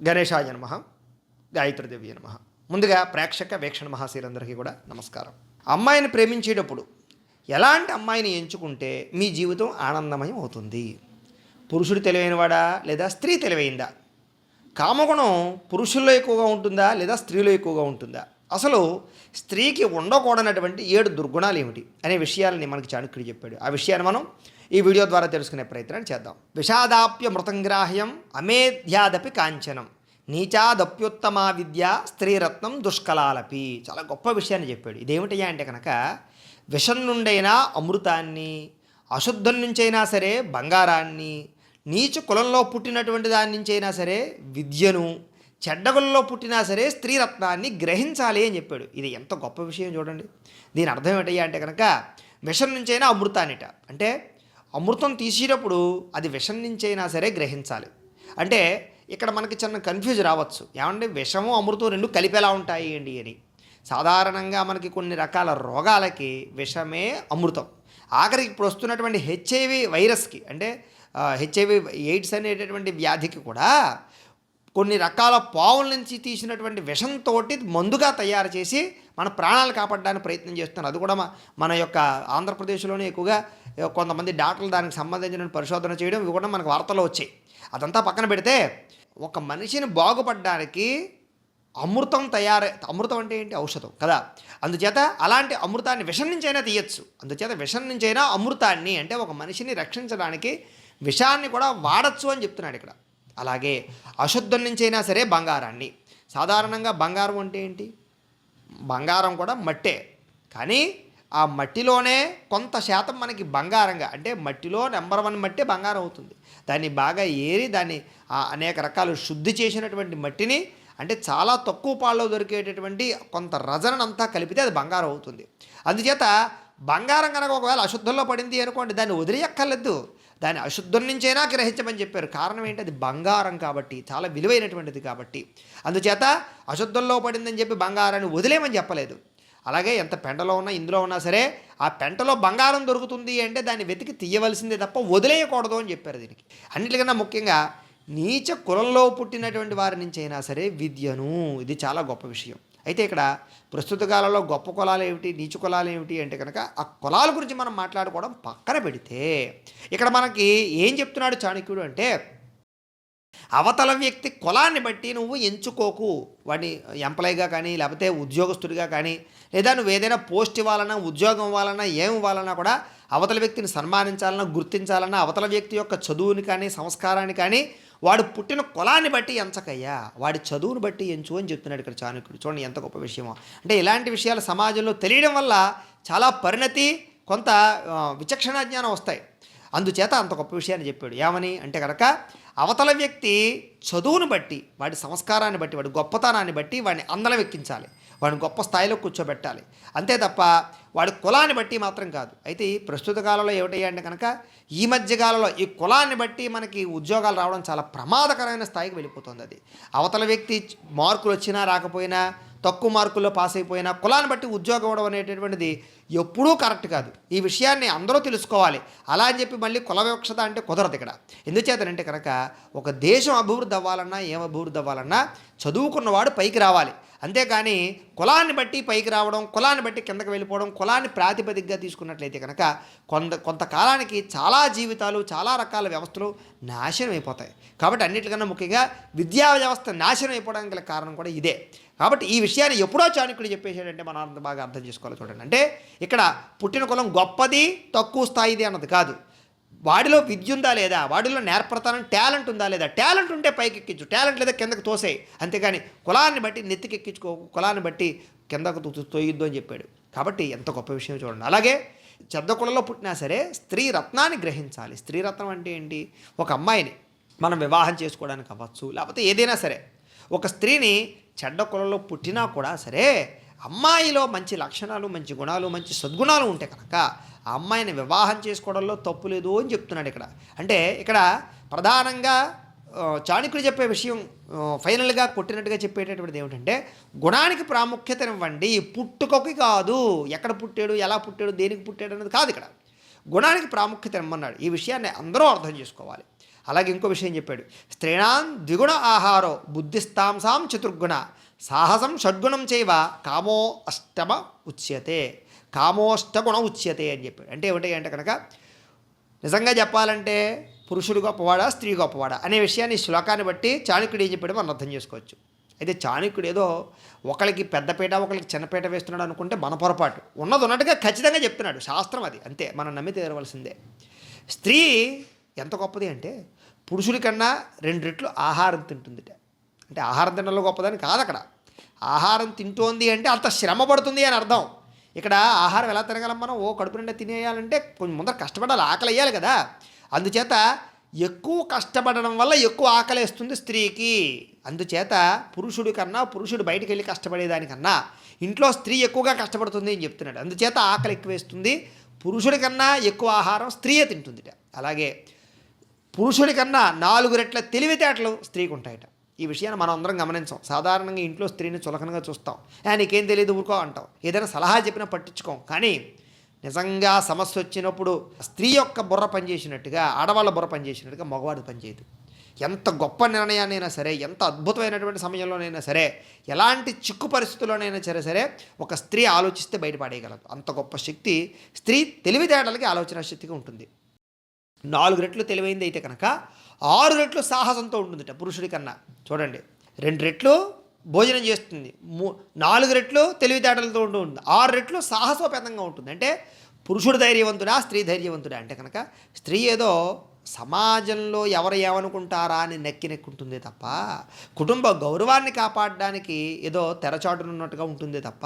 గణేశాయ నమః, గాయత్రీదేవి నమః. ముందుగా ప్రేక్షక వీక్షణ మహాశీలందరికీ కూడా నమస్కారం. అమ్మాయిని ప్రేమించేటప్పుడు ఎలాంటి అమ్మాయిని ఎంచుకుంటే మీ జీవితం ఆనందమయం అవుతుంది? పురుషుడు తెలివైనవాడా లేదా స్త్రీ తెలివైందా? కామగుణం పురుషుల్లో ఎక్కువగా ఉంటుందా లేదా స్త్రీలో ఎక్కువగా ఉంటుందా? అసలు స్త్రీకి ఉండకూడనటువంటి 7 దుర్గుణాలు ఏమిటి అనే విషయాలని మనకి చాణక్యుడు చెప్పాడు. ఆ విషయాన్ని మనం ఈ వీడియో ద్వారా తెలుసుకునే ప్రయత్నం చేద్దాం. విషాదాప్య మృతంగ్రాహ్యం అమేధ్యాదపి కాంచనం నీచాదప్యుత్తమా విద్య స్త్రీరత్నం దుష్కలాలపి. చాలా గొప్ప విషయాన్ని చెప్పాడు. ఇదేమిటయ్యా అంటే కనుక, విషం నుండైనా అమృతాన్ని, అశుద్ధం నుంచైనా సరే బంగారాన్ని, నీచు కులంలో పుట్టినటువంటి దాని నుంచైనా సరే విద్యను, చెడ్డగుల్లో పుట్టినా సరే స్త్రీరత్నాన్ని గ్రహించాలి అని చెప్పాడు. ఇది ఎంత గొప్ప విషయం చూడండి. దీని అర్థం ఏంటయ్యా అంటే కనుక, విషం నుంచైనా అమృతాన్నిట అంటే అమృతం తీసేటప్పుడు అది విషం నుంచైనా సరే గ్రహించాలి. అంటే ఇక్కడ మనకి చిన్న కన్ఫ్యూజ్ రావచ్చు. ఏమంటే విషము అమృతం రెండు కలిపేలా ఉంటాయి అండి అని. సాధారణంగా మనకి కొన్ని రకాల రోగాలకి విషమే అమృతం. ఆఖరికి ఇప్పుడు వస్తున్నటువంటి హెచ్ఐవి వైరస్కి అంటే హెచ్ఐవి ఎయిడ్స్ అనేటటువంటి వ్యాధికి కూడా కొన్ని రకాల పావుల నుంచి తీసినటువంటి విషంతో మందుగా తయారు చేసి మన ప్రాణాలు కాపాడడానికి ప్రయత్నం చేస్తున్నారు. అది కూడా మన యొక్క ఆంధ్రప్రదేశ్లోనే ఎక్కువగా కొంతమంది డాక్టర్లు దానికి సంబంధించిన పరిశోధన చేయడం ఇవి కూడా మనకు వార్తల్లో వచ్చాయి. అదంతా పక్కన పెడితే ఒక మనిషిని బాగుపడడానికి అమృతం అంటే ఏంటి? ఔషధం కదా. అందుచేత అలాంటి అమృతాన్ని విషం నుంచైనా తీయచ్చు. అందుచేత విషం నుంచైనా అమృతాన్ని అంటే ఒక మనిషిని రక్షించడానికి విషాన్ని కూడా వాడచ్చు అని చెప్తున్నాడు ఇక్కడ. అలాగే అశుద్ధం నుంచైనా సరే బంగారాన్ని. సాధారణంగా బంగారం అంటే ఏంటి? బంగారం కూడా మట్టే, కానీ ఆ మట్టిలోనే కొంత శాతం మనకి బంగారంగా అంటే మట్టిలో నెంబర్ 1 మట్టే బంగారం అవుతుంది. దాన్ని బాగా ఏరి దాన్ని అనేక రకాలు శుద్ధి చేసినటువంటి మట్టిని అంటే చాలా తక్కువ పాల్లో దొరికేటటువంటి కొంత రజనంతా కలిపితే అది బంగారం అవుతుంది. అందుచేత బంగారం కనుక ఒకవేళ అశుద్ధంలో పడింది అనుకోండి, దాన్ని వదిలేయక్కర్లేదు, దాన్ని అశుద్ధం నుంచైనా గ్రహించమని చెప్పారు. కారణం ఏంటి? అది బంగారం కాబట్టి, చాలా విలువైనటువంటిది కాబట్టి. అందుచేత అశుద్ధంలో పడిందని చెప్పి బంగారాన్ని వదిలేయమని చెప్పలేదు. అలాగే ఎంత పెంటలో ఉన్నా ఇందులో ఉన్నా సరే ఆ పెంటలో బంగారం దొరుకుతుంది అంటే దాన్ని వెతికి తీయవలసిందే తప్ప వదిలేయకూడదు అని చెప్పారు. దీనికి అన్నిటికన్నా ముఖ్యంగా నీచ కులంలో పుట్టినటువంటి వారి నుంచి అయినా సరే విద్యను, ఇది చాలా గొప్ప విషయం. అయితే ఇక్కడ ప్రస్తుత కాలంలో గొప్ప కులాలు ఏమిటి, నీచ కులాలు ఏమిటి అంటే కనుక ఆ కులాల గురించి మనం మాట్లాడుకోవడం పక్కన పెడితే ఇక్కడ మనకి ఏం చెప్తున్నాడు చాణక్యుడు అంటే, అవతల వ్యక్తి కులాన్ని బట్టి నువ్వు ఎంచుకోకు. వాడిని ఎంప్లాయీగా కానీ లేకపోతే ఉద్యోగస్తుడిగా కానీ లేదా నువ్వు ఏదైనా పోస్ట్ ఇవ్వాలన్నా ఉద్యోగం ఇవ్వాలన్నా ఏం ఇవ్వాలన్నా కూడా అవతల వ్యక్తిని సన్మానించాలన్నా గుర్తించాలన్నా అవతల వ్యక్తి యొక్క చదువుని కానీ సంస్కారాన్ని కానీ వాడు పుట్టిన కులాన్ని బట్టి ఎంచకయ్యా, వాడి చదువుని బట్టి ఎంచు అని చెప్తున్నాడు ఇక్కడ చాణక్యుడు. చూడండి ఎంత గొప్ప విషయమో. అంటే ఇలాంటి విషయాలు సమాజంలో తెలియడం వల్ల చాలా పరిణతి, కొంత విచక్షణ జ్ఞానం వస్తాయి. అందుచేత అంత గొప్ప విషయాన్ని చెప్పాడు. ఏమని అంటే కనుక, అవతల వ్యక్తి చదువును బట్టి, వాడి సంస్కారాన్ని బట్టి, వాడి గొప్పతనాన్ని బట్టి వాడిని అందలం ఎక్కించాలి, వాడిని గొప్ప స్థాయిలో కూర్చోబెట్టాలి. అంతే తప్ప వాడి కులాన్ని బట్టి మాత్రం కాదు. అయితే ఈ ప్రస్తుత కాలంలో ఏమిటయ్యా అంటే కనుక, ఈ మధ్య కాలంలో ఈ కులాన్ని బట్టి మనకి ఉద్యోగాలు రావడం చాలా ప్రమాదకరమైన స్థాయికి వెళ్ళిపోతుంది. అది అవతల వ్యక్తి మార్కులు వచ్చినా రాకపోయినా, తక్కువ మార్కుల్లో పాస్ అయిపోయినా కులాన్ని బట్టి ఉద్యోగం ఇవ్వడం అనేటటువంటిది ఎప్పుడూ కరెక్ట్ కాదు. ఈ విషయాన్ని అందరూ తెలుసుకోవాలి. అలా అని చెప్పి మళ్ళీ కుల వివక్షత అంటే కుదరదు ఇక్కడ. ఎందుచేతనంటే కనుక, ఒక దేశం అభివృద్ధి అవ్వాలన్నా ఏం అభివృద్ధి అవ్వాలన్నా చదువుకున్నవాడు పైకి రావాలి. అంతేకాని కులాన్ని బట్టి పైకి రావడం, కులాన్ని బట్టి కిందకి వెళ్ళిపోవడం, కులాన్ని ప్రాతిపదికగా తీసుకున్నట్లయితే కనుక కొంతకాలానికి చాలా జీవితాలు, చాలా రకాల వ్యవస్థలు నాశనం అయిపోతాయి. కాబట్టి అన్నిటికన్నా ముఖ్యంగా విద్యా వ్యవస్థ నాశనం అయిపోవడానికి గల కారణం కూడా ఇదే. కాబట్టి ఈ విషయాన్ని ఎప్పుడో చాణక్యుడు చెప్పేసాడంటే మనం అంత బాగా అర్థం చేసుకోవాలి. చూడండి, అంటే ఇక్కడ పుట్టిన కులం గొప్పది తక్కువ స్థాయిది అన్నది కాదు. వాడిలో విద్య ఉందా లేదా, వాడిలో నేర్పడతానని టాలెంట్ ఉందా లేదా, టాలెంట్ ఉంటే పైకి ఎక్కించు, టాలెంట్ లేదా కిందకు తోసేయి. అంతేగాని కులాన్ని బట్టి నెత్తికి ఎక్కించుకో, కులాన్ని బట్టి కిందకు తోయొద్దు అని చెప్పాడు. కాబట్టి ఎంత గొప్ప విషయం చూడండి. అలాగే చెడ్డ కులంలో పుట్టినా సరే స్త్రీ రత్నాన్ని గ్రహించాలి. స్త్రీ రత్నం అంటే ఏంటి? ఒక అమ్మాయిని మనం వివాహం చేసుకోవడానికి అవ్వచ్చు, లేకపోతే ఏదైనా సరే ఒక స్త్రీని చెడ్డ కులంలో పుట్టినా కూడా సరే అమ్మాయిలో మంచి లక్షణాలు, మంచి గుణాలు, మంచి సద్గుణాలు ఉంటే కనుక ఆ అమ్మాయిని వివాహం చేసుకోవడంలో తప్పు లేదు అని చెప్తున్నాడు ఇక్కడ. అంటే ఇక్కడ ప్రధానంగా చాణక్యుడు చెప్పే విషయం ఫైనల్గా కొట్టినట్టుగా చెప్పేటటువంటిది ఏమిటంటే, గుణానికి ప్రాముఖ్యతనివ్వండి, పుట్టుకకి కాదు. ఎక్కడ పుట్టాడు, ఎలా పుట్టాడు, దేనికి పుట్టాడు అనేది కాదు. ఇక్కడ గుణానికి ప్రాముఖ్యత ఇమ్మన్నాడు. ఈ విషయాన్ని అందరూ అర్థం చేసుకోవాలి. అలాగే ఇంకో విషయం చెప్పాడు, స్త్రీణాం ద్విగుణ ఆహారో బుద్ధిస్తాంసాం చతుర్గుణ సాహసం షడ్గుణం చేయవ కామో అష్టమ ఉచ్యతే, కామోష్టగుణ ఉచ్యతే అని చెప్పాడు. అంటే ఏమిటి అంటే కనుక నిజంగా చెప్పాలంటే పురుషుడు గొప్పవాడా స్త్రీ గొప్పవాడా అనే విషయాన్ని శ్లోకాన్ని బట్టి చాణక్యుడు ఏం చెప్పాడో మనం అర్థం చేసుకోవచ్చు. అయితే చాణక్యుడు ఏదో ఒకరికి పెద్దపీట ఒకరికి చిన్నపీట వేస్తున్నాడు అనుకుంటే మన పొరపాటు. ఉన్నది ఉన్నట్టుగా ఖచ్చితంగా చెప్తున్నాడు, శాస్త్రం అది, అంతే, మనం నమ్మి తీరవలసిందే. స్త్రీ ఎంత గొప్పది అంటే పురుషుడి కన్నా 2 రెట్లు ఆహారం తింటుందిట. అంటే ఆహారం తినడంలో గొప్పదని కాదు, అక్కడ ఆహారం తింటోంది అంటే అంత శ్రమ పడుతుంది అని అర్థం. ఇక్కడ ఆహారం ఎలా తినగలం మనం? కడుపు నిండా తినేయాలంటే కొంచెం ముందర కష్టపడాలి, ఆకలి వేయాలి కదా. అందుచేత ఎక్కువ కష్టపడడం వల్ల ఎక్కువ ఆకలేస్తుంది స్త్రీకి. అందుచేత పురుషుడి కన్నా, పురుషుడు బయటికి వెళ్ళి కష్టపడేదానికన్నా ఇంట్లో స్త్రీ ఎక్కువగా కష్టపడుతుంది అని చెప్తున్నాడు. అందుచేత ఆకలి ఎక్కువ వేస్తుంది. పురుషుడి కన్నా ఎక్కువ ఆహారం స్త్రీయే తింటుందిట. అలాగే పురుషుడి కన్నా 4 రెట్ల తెలివితేటలు స్త్రీకి ఉంటాయట. ఈ విషయాన్ని మనం అందరం గమనించాం. సాధారణంగా ఇంట్లో స్త్రీని చులకనగా చూస్తాం, నీకేం తెలియదు ఊరుకో అంటాం, ఏదైనా సలహా చెప్పినా పట్టించుకోం. కానీ నిజంగా సమస్య వచ్చినప్పుడు స్త్రీ యొక్క బుర్ర పనిచేసినట్టుగా, ఆడవాళ్ళ బుర్ర పనిచేసినట్టుగా మగవాడు పనిచేయదు. ఎంత గొప్ప నిర్ణయాన్నైనా సరే, ఎంత అద్భుతమైనటువంటి సమయంలోనైనా సరే, ఎలాంటి చిక్కు పరిస్థితుల్లోనైనా సరే ఒక స్త్రీ ఆలోచిస్తే బయటపడేయగలదు. అంత గొప్ప శక్తి స్త్రీ తెలివితేటలకి, ఆలోచన శక్తిగా ఉంటుంది. 4 రెట్లు తెలివైంది అయితే కనుక 6 రెట్లు సాహసంతో ఉంటుందిట పురుషుడి కన్నా. చూడండి, 2 రెట్లు భోజనం చేస్తుంది, 4 రెట్లు తెలివితేటలతో ఉంటుంది, 6 రెట్లు సాహసోపేతంగా ఉంటుంది. అంటే పురుషుడు ధైర్యవంతుడా స్త్రీ ధైర్యవంతుడా అంటే కనుక స్త్రీ ఏదో సమాజంలో ఎవరు ఏమనుకుంటారా అని నెక్కుంటుంది తప్ప, కుటుంబ గౌరవాన్ని కాపాడడానికి ఏదో తెరచాటునున్నట్టుగా ఉంటుంది తప్ప,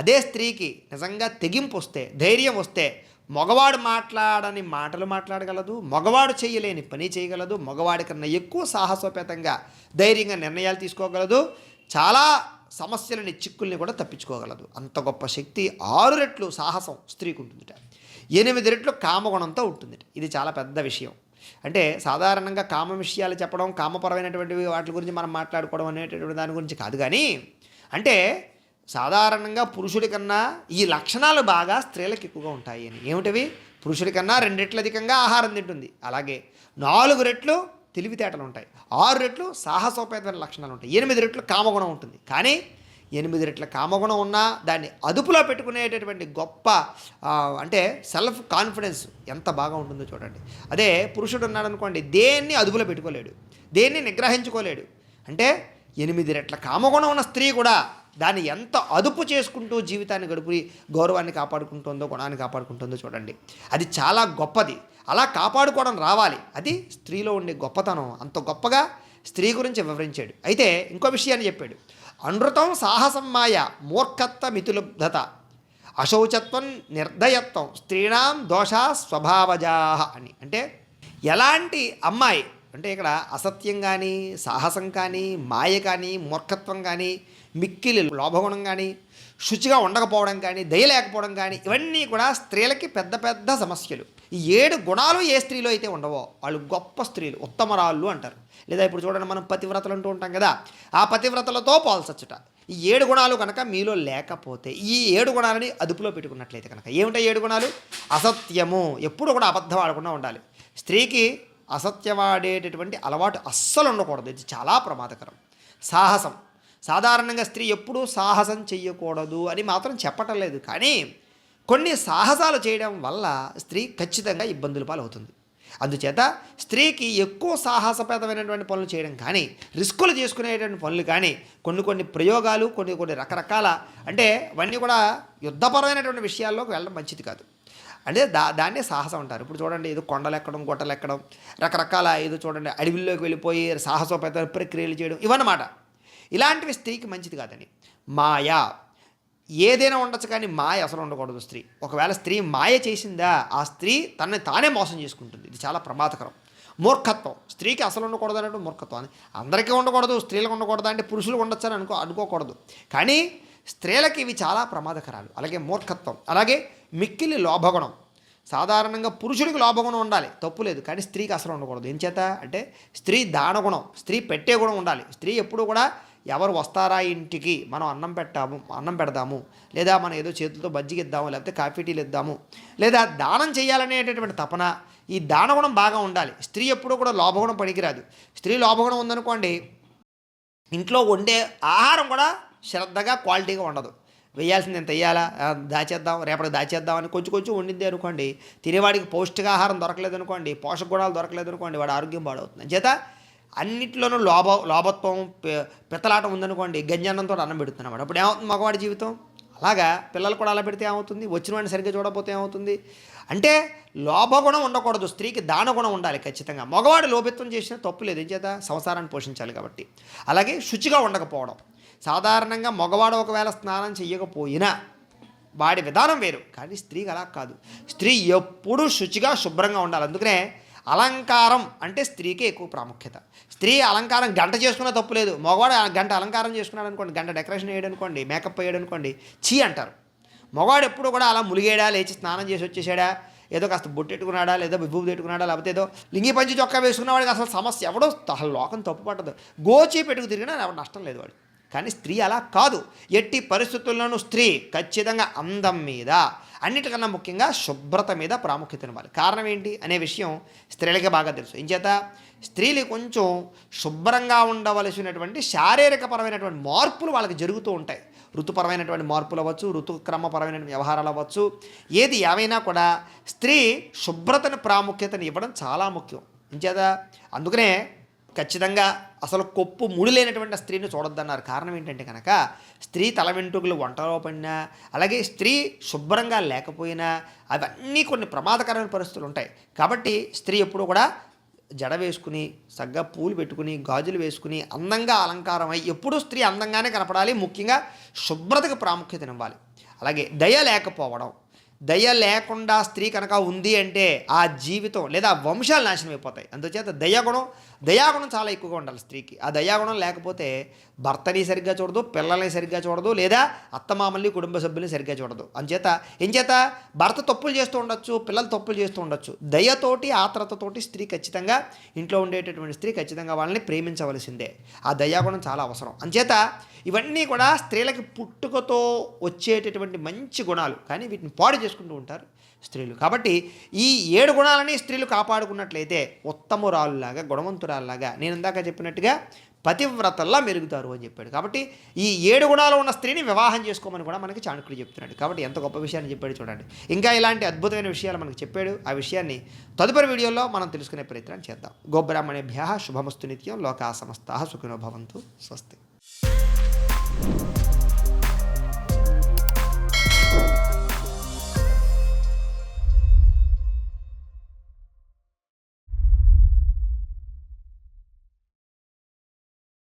అదే స్త్రీకి నిజంగా తెగింపు వస్తే, ధైర్యం వస్తే మగవాడు మాట్లాడని మాటలు మాట్లాడగలదు, మగవాడు చేయలేని పని చేయగలదు, మగవాడి కన్నా ఎక్కువ సాహసోపేతంగా ధైర్యంగా నిర్ణయాలు తీసుకోగలదు, చాలా సమస్యలని చిక్కుల్ని కూడా తప్పించుకోగలదు. అంత గొప్ప శక్తి 6 రెట్లు సాహసం స్త్రీకి ఉంటుందిట. 8 రెట్లు కామగుణంతో ఉంటుందిట. ఇది చాలా పెద్ద విషయం. అంటే సాధారణంగా కామ విషయాలు చెప్పడం, కామపరమైనటువంటి వాటి గురించి మనం మాట్లాడుకోవడం అనేటటువంటి దాని గురించి కాదు. కానీ అంటే సాధారణంగా పురుషుడి కన్నా ఈ లక్షణాలు బాగా స్త్రీలకు ఎక్కువగా ఉంటాయి అని. ఏమిటవి? పురుషుడి కన్నా 2 రెట్లు అధికంగా ఆహారం తింటుంది, అలాగే 4 రెట్లు తెలివితేటలు ఉంటాయి, 6 రెట్లు సాహసోపేతమైన లక్షణాలు ఉంటాయి, 8 రెట్లు కామగుణం ఉంటుంది. కానీ 8 రెట్ల కామగుణం ఉన్నా దాన్ని అదుపులో పెట్టుకునేటటువంటి గొప్ప అంటే సెల్ఫ్ కాన్ఫిడెన్స్ ఎంత బాగా ఉంటుందో చూడండి. అదే పురుషుడు ఉన్నాడు అనుకోండి, దేన్ని అదుపులో పెట్టుకోలేడు, దేన్ని నిగ్రహించుకోలేడు. అంటే 8 రెట్ల కామగుణం ఉన్న స్త్రీ కూడా దాన్ని ఎంత అదుపు చేసుకుంటూ జీవితాన్ని గడుపుని గౌరవాన్ని కాపాడుకుంటుందో, గుణాన్ని కాపాడుకుంటుందో చూడండి. అది చాలా గొప్పది. అలా కాపాడుకోవడం రావాలి, అది స్త్రీలో ఉండే గొప్పతనం. అంత గొప్పగా స్త్రీ గురించి వివరించాడు. అయితే ఇంకో విషయాన్ని చెప్పాడు, అనృతం సాహసం మాయ మూర్ఖత్వ మితులుబ్ధత అశౌచత్వం నిర్దయత్వం స్త్రీణాం దోషా స్వభావజా అని. అంటే ఎలాంటి అమ్మాయి అంటే ఇక్కడ అసత్యం కానీ, సాహసం కానీ, మాయ కానీ, మూర్ఖత్వం కానీ, మిక్కిలి లోభగుణం కానీ, శుచిగా ఉండకపోవడం కానీ, దయ లేకపోవడం కానీ, ఇవన్నీ కూడా స్త్రీలకి పెద్ద పెద్ద సమస్యలు. ఈ 7 గుణాలు ఏ స్త్రీలో అయితే ఉండవో వాళ్ళు గొప్ప స్త్రీలు, ఉత్తమరాళ్ళు అంటారు. లేదా ఇప్పుడు చూడండి, మనం పతివ్రతలు అంటూ ఉంటాం కదా, ఆ పతివ్రతలతో పోల్చచ్చుట. ఈ 7 గుణాలు కనుక మీలో లేకపోతే, ఈ 7 గుణాలని అదుపులో పెట్టుకున్నట్లయితే కనుక, ఏమిటో 7 గుణాలు? అసత్యము, ఎప్పుడు కూడా అబద్ధం ఆడకుండా ఉండాలి. స్త్రీకి అసత్యవాడేటటువంటి అలవాటు అస్సలు ఉండకూడదు, ఇది చాలా ప్రమాదకరం. సాహసం, సాధారణంగా స్త్రీ ఎప్పుడూ సాహసం చెయ్యకూడదు అని మాత్రం చెప్పటం లేదు, కానీ కొన్ని సాహసాలు చేయడం వల్ల స్త్రీ ఖచ్చితంగా ఇబ్బందుల పాలవుతుంది. అందుచేత స్త్రీకి ఎక్కువ సాహసపేతమైనటువంటి పనులు చేయడం కానీ, రిస్కులు చేసుకునేటువంటి పనులు కానీ, కొన్ని ప్రయోగాలు, కొన్ని రకరకాల అంటే అవన్నీ కూడా యుద్ధపరమైనటువంటి విషయాల్లోకి వెళ్ళడం మంచిది కాదు. అంటే దాన్నే సాహసం అంటారు. ఇప్పుడు చూడండి, ఏదో కొండలు ఎక్కడం, గుట్టలు ఎక్కడం, రకరకాల ఏదో చూడండి అడవిల్లోకి వెళ్ళిపోయి సాహసోపేత ప్రక్రియలు చేయడం, ఇవన్నమాట. ఇలాంటివి స్త్రీకి మంచిది కాదని. మాయ ఏదైనా ఉండొచ్చు, కానీ మాయ అసలు ఉండకూడదు స్త్రీ. ఒకవేళ స్త్రీ మాయ చేసిందా, ఆ స్త్రీ తనని తానే మోసం చేసుకుంటుంది, ఇది చాలా ప్రమాదకరం. మూర్ఖత్వం, స్త్రీకి అసలు ఉండకూడదు అన్నట్టు మూర్ఖత్వం. అని అందరికీ ఉండకూడదు, స్త్రీలకు ఉండకూడదు అంటే పురుషులు ఉండొచ్చని అనుకోకూడదు, కానీ స్త్రీలకి ఇవి చాలా ప్రమాదకరాలు. అలాగే మూర్ఖత్వం, అలాగే మిక్కిలి లోభగుణం. సాధారణంగా పురుషుడికి లోభగుణం ఉండాలి, తప్పు లేదు, కానీ స్త్రీకి అసలు ఉండకూడదు. ఏం చేత అంటే స్త్రీ దానగుణం, స్త్రీ పెట్టే గుణం ఉండాలి. స్త్రీ ఎప్పుడు కూడా ఎవరు వస్తారా ఇంటికి మనం అన్నం పెడదాము, లేదా మనం ఏదో చేతులతో బజ్జిగిద్దాము, లేకపోతే కాఫీ టీలు ఇద్దాము, లేదా దానం చేయాలనేటటువంటి తపన, ఈ దానగుణం బాగా ఉండాలి. స్త్రీ ఎప్పుడూ కూడా లోభగుణం పనికిరాదు. స్త్రీ లోభగుణం ఉందనుకోండి, ఇంట్లో వండే ఆహారం కూడా శ్రద్ధగా క్వాలిటీగా ఉండదు. వేయాల్సింది ఎంత వేయాలా, దాచేద్దాం రేపటికి దాచేద్దాం అని కొంచెం కొంచెం వండింది అనుకోండి, తినేవాడికి పౌష్టికాహారం దొరకలేదు అనుకోండి, పోషక గుణాలు దొరకలేదు అనుకోండి, వాడి ఆరోగ్యం పాడవుతుంది. చేత అన్నిట్లోనూ లోభత్వం పిత్తలాట ఉందనుకోండి, గంజన్నంతో అన్నం పెడుతున్నాడు. అప్పుడు ఏమవుతుంది మగవాడి జీవితం? అలాగా పిల్లలు కూడా అలా పెడితే ఏమవుతుంది? వచ్చిన వాడిని సరిగ్గా చూడకపోతే ఏమవుతుంది? అంటే లోభగుణం ఉండకూడదు, స్త్రీకి దానగుణం ఉండాలి ఖచ్చితంగా. మగవాడు లోభిత్వం చేసినా తప్పు లేదు, ఏం చేత సంసారాన్ని పోషించాలి కాబట్టి. అలాగే శుచిగా ఉండకపోవడం. సాధారణంగా మగవాడు ఒకవేళ స్నానం చేయకపోయినా వాడి విధానం వేరు, కానీ స్త్రీకి అలా కాదు. స్త్రీ ఎప్పుడూ శుచిగా శుభ్రంగా ఉండాలి. అందుకనే అలంకారం అంటే స్త్రీకి ఎక్కువ ప్రాముఖ్యత. స్త్రీ అలంకారం గంట చేసుకున్నా తప్పు లేదు. మగవాడు గంట అలంకారం చేసుకున్నాడు అనుకోండి, గంట డెకరేషన్ వేయడం అనుకోండి, మేకప్ వేయడం అనుకోండి, చీ అంటారు. మగవాడు ఎప్పుడు కూడా అలా ములిగేడా, లేచి స్నానం చేసి వచ్చేసాడా, ఏదో కాస్త బొట్టెట్టుకున్నాడా, లేదా విభూతి పెట్టుకున్నాడా, లేకపోతే ఏదో లింగి పంచి చొక్కా వేసుకున్నవాడికి అసలు సమస్య ఎవడో అసలు లోకం తప్పు పట్టదు. గోచి పెట్టుకు తిరిగినా ఎవరు నష్టం లేదు వాడు. కానీ స్త్రీ అలా కాదు. ఎట్టి పరిస్థితుల్లోనూ స్త్రీ ఖచ్చితంగా అందం మీద, అన్నిటికన్నా ముఖ్యంగా శుభ్రత మీద ప్రాముఖ్యతనివ్వాలి. కారణం ఏంటి అనే విషయం స్త్రీలకే బాగా తెలుసు. ఇంచేత స్త్రీలు కొంచెం శుభ్రంగా ఉండవలసినటువంటి శారీరకపరమైనటువంటి మార్పులు వాళ్ళకి జరుగుతూ ఉంటాయి. ఋతుపరమైనటువంటి మార్పులు అవ్వచ్చు, ఋతుక్రమపరమైన వ్యవహారాలు అవ్వచ్చు, ఏది ఏమైనా కూడా స్త్రీ శుభ్రతని ప్రాముఖ్యతని ఇవ్వడం చాలా ముఖ్యం. ఇంచేత అందుకనే ఖచ్చితంగా అసలు కొప్పు ముడి లేనటువంటి స్త్రీని చూడొద్దన్నారు. కారణం ఏంటంటే కనుక స్త్రీ తల వెంట్రుకలు వంటలో పడినా, అలాగే స్త్రీ శుభ్రంగా లేకపోయినా అవన్నీ కొన్ని ప్రమాదకరమైన పరిస్థితులు ఉంటాయి. కాబట్టి స్త్రీ ఎప్పుడు కూడా జడ వేసుకుని, సగ్గా పూలు పెట్టుకుని, గాజులు వేసుకుని, అందంగా అలంకారం అయ్యి ఎప్పుడూ స్త్రీ అందంగానే కనపడాలి. ముఖ్యంగా శుభ్రతకు ప్రాముఖ్యతనివ్వాలి. అలాగే దయ లేకపోవడం, దయ లేకుండా స్త్రీ కనుక ఉంది అంటే ఆ జీవితం లేదా వంశాలు నాశనం అయిపోతాయి. అందుచేత దయాగుణం చాలా ఎక్కువగా ఉండాలి స్త్రీకి. ఆ దయాగుణం లేకపోతే భర్తని సరిగ్గా చూడదు, పిల్లల్ని సరిగ్గా చూడదు, లేదా అత్తమామల్ని కుటుంబ సభ్యుల్ని సరిగ్గా చూడదు. ఎంచేత భర్త తప్పులు చేస్తూ ఉండొచ్చు, పిల్లలు తప్పులు చేస్తూ ఉండొచ్చు. దయతోటి, ఆత్రతతోటి స్త్రీ ఖచ్చితంగా, ఇంట్లో ఉండేటటువంటి స్త్రీ ఖచ్చితంగా వాళ్ళని ప్రేమించవలసిందే. ఆ దయాగుణం చాలా అవసరం. అంచేత ఇవన్నీ కూడా స్త్రీలకి పుట్టుకతో వచ్చేటటువంటి మంచి గుణాలు, కానీ వీటిని పాడు చేసుకుంటూ ఉంటారు స్త్రీలు. కాబట్టి ఈ 7 గుణాలని స్త్రీలు కాపాడుకున్నట్లయితే ఉత్తమురాలులాగా, గుణవంతురాలులాగా, నేను ఇందాక చెప్పినట్టుగా పతివ్రతల్లా మెరుగుతారు అని చెప్పాడు. కాబట్టి ఈ 7 గుణాలు ఉన్న స్త్రీని వివాహం చేసుకోమని కూడా మనకి చాణక్యుడు చెప్తున్నాడు. కాబట్టి ఎంత గొప్ప విషయాన్ని చెప్పాడు చూడండి. ఇంకా ఇలాంటి అద్భుతమైన విషయాలు మనకు చెప్పాడు. ఆ విషయాన్ని తదుపరి వీడియోలో మనం తెలుసుకునే ప్రయత్నం చేద్దాం. గోబ్రాహ్మణేభ్యః శుభమస్తు నిత్యం. లోకా సమస్తాః సుఖినో భవంతు. స్వస్తి.